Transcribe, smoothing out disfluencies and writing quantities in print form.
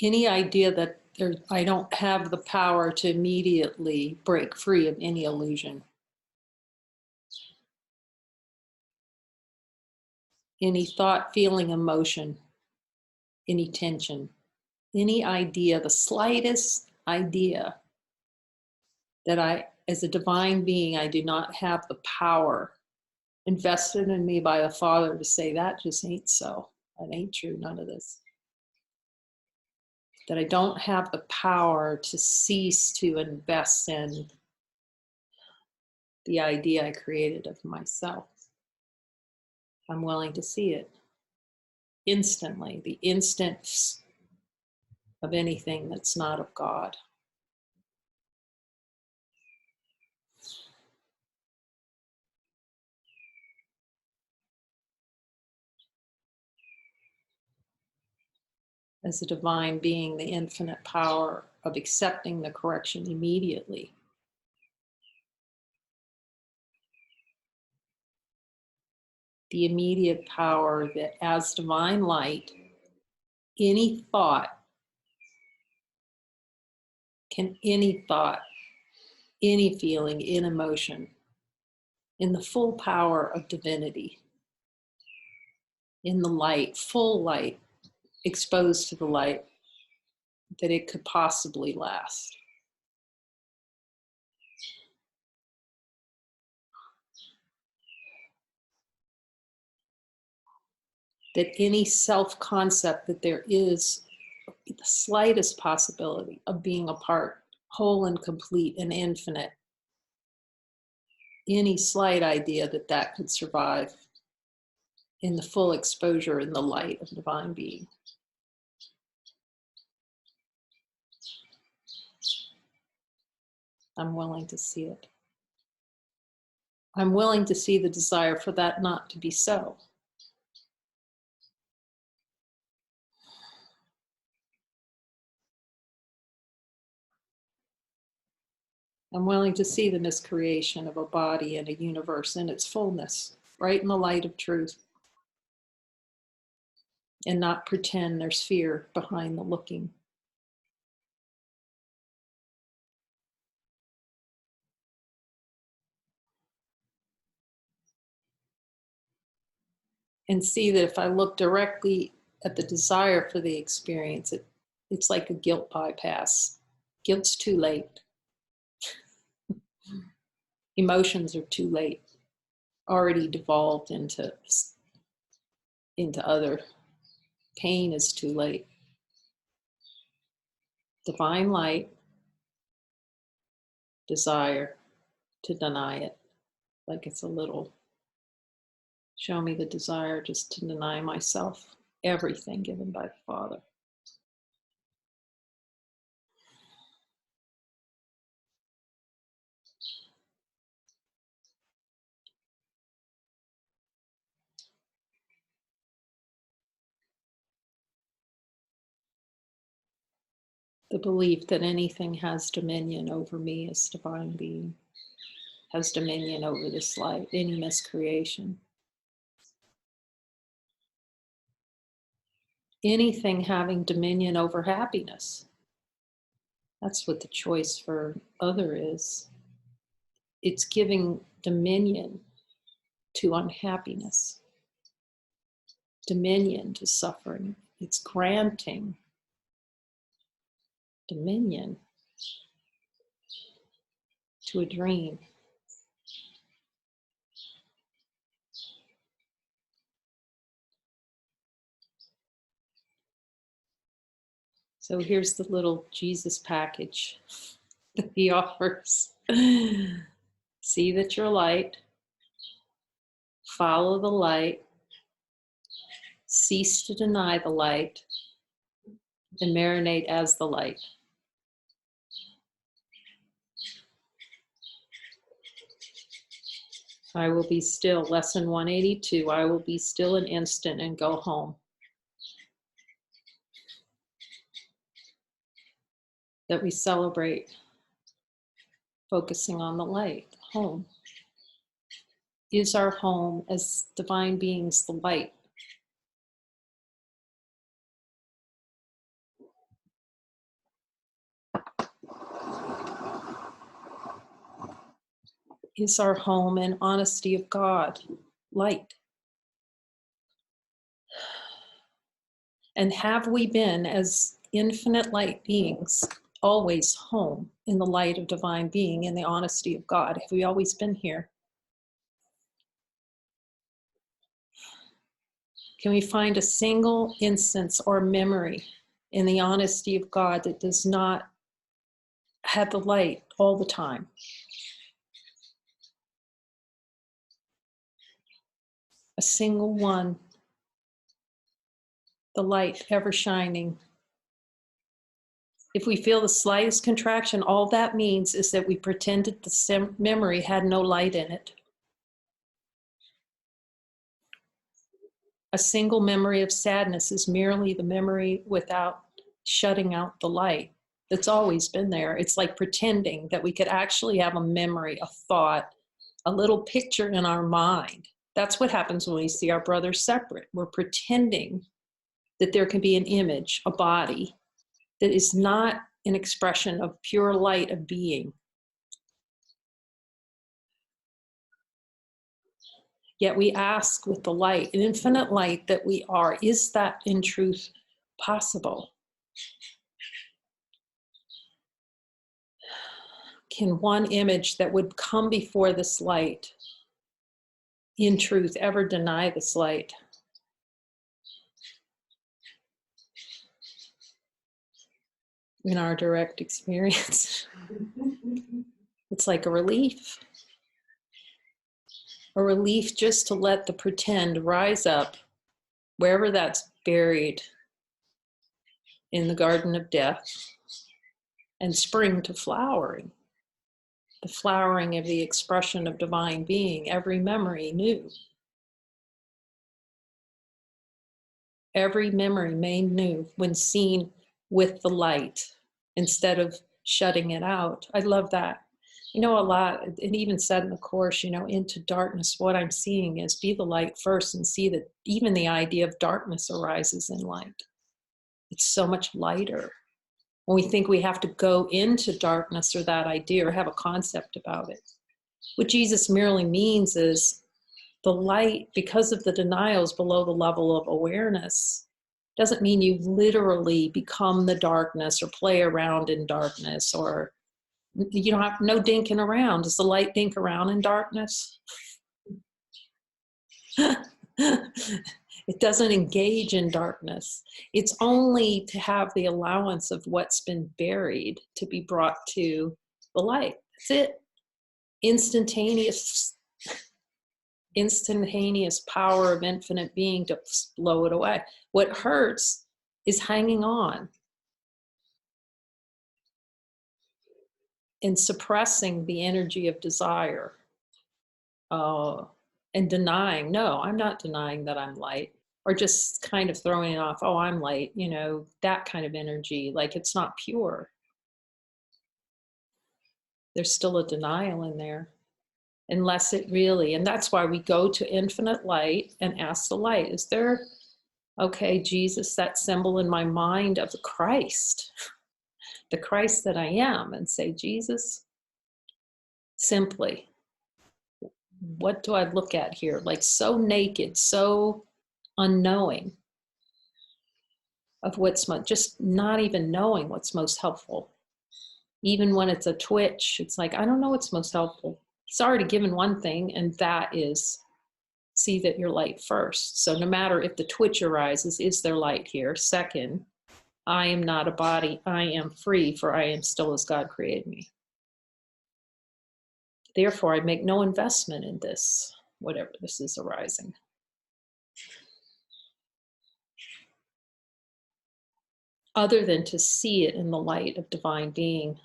Any idea that I don't have the power to immediately break free of any illusion. Any thought, feeling, emotion, any tension, any idea, the slightest idea that I, as a divine being, I do not have the power invested in me by the Father to say that just ain't so. That ain't true, none of this. That I don't have the power to cease to invest in the idea I created of myself. I'm willing to see it instantly, the instant of anything that's not of God. As a divine being, the infinite power of accepting the correction immediately. The immediate power that as divine light, any thought, any feeling, any emotion, in the full power of divinity, in the light, full light, exposed to the light, that it could possibly last. That any self-concept that there is the slightest possibility of being a part, whole and complete and infinite, any slight idea that that could survive in the full exposure in the light of divine being. I'm willing to see it. I'm willing to see the desire for that not to be so. I'm willing to see the miscreation of a body and a universe in its fullness, right in the light of truth, and not pretend there's fear behind the looking. And see that if I look directly at the desire for the experience, it's like a guilt bypass. Guilt's too late. Emotions are too late, already devolved into other. Pain is too late. Divine light, desire to deny it, like it's a little, show me the desire just to deny myself everything given by the Father. The belief that anything has dominion over me as divine being, has dominion over this light, any miscreation. Anything having dominion over happiness. That's what the choice for other is. It's giving dominion to unhappiness, dominion to suffering. It's granting dominion to a dream. So here's the little Jesus package that he offers. See that you're light, follow the light, cease to deny the light, and marinate as the light. I will be still, lesson 182, I will be still an instant and go home. That we celebrate focusing on the light, home. Is our home as divine beings the light? is our home and honesty of God, light. And have we been, as infinite light beings, always home in the light of divine being, in the honesty of God? Have we always been here? Can we find a single instance or memory in the honesty of God that does not have the light all the time? A single one, the light ever shining. If we feel the slightest contraction, all that means is that we pretended the memory had no light in it. A single memory of sadness is merely the memory without shutting out the light that's always been there. It's like pretending that we could actually have a memory, a thought, a little picture in our mind. That's what happens when we see our brothers separate. We're pretending that there can be an image, a body, that is not an expression of pure light of being. Yet we ask with the light, an infinite light that we are, is that in truth possible? Can one image that would come before this light, in truth, ever deny this light? In our direct experience, it's like a relief. A relief just to let the pretend rise up, wherever that's buried in the garden of death, and spring to flowering. The flowering of the expression of divine being, every memory new. Every memory made new when seen with the light instead of shutting it out. I love that. You know, a lot, it even said in the Course, you know, into darkness, what I'm seeing is be the light first and see that even the idea of darkness arises in light. It's so much lighter. When we think we have to go into darkness or that idea or have a concept about it. What Jesus merely means is the light, because of the denials below the level of awareness, doesn't mean you literally become the darkness or play around in darkness, or you don't have no dinking around. Does the light dink around in darkness? It doesn't engage in darkness. It's only to have the allowance of what's been buried to be brought to the light. That's it. Instantaneous power of infinite being to blow it away. What hurts is hanging on and suppressing the energy of desire. And denying, no, I'm not denying that I'm light, or just kind of throwing it off, oh, I'm light, you know, that kind of energy, like it's not pure. There's still a denial in there, unless it really, and that's why we go to infinite light and ask the light, is there, okay, Jesus, that symbol in my mind of the Christ that I am, and say, Jesus, simply, what do I look at here? Like so naked, so unknowing of what's just not even knowing what's most helpful. Even when it's a twitch, it's like, I don't know what's most helpful. He's already given one thing, and that is see that you're light first. So no matter if the twitch arises, is there light here? Second, I am not a body. I am free, for I am still as God created me. Therefore, I make no investment in this, whatever this is arising. Other than to see it in the light of divine being.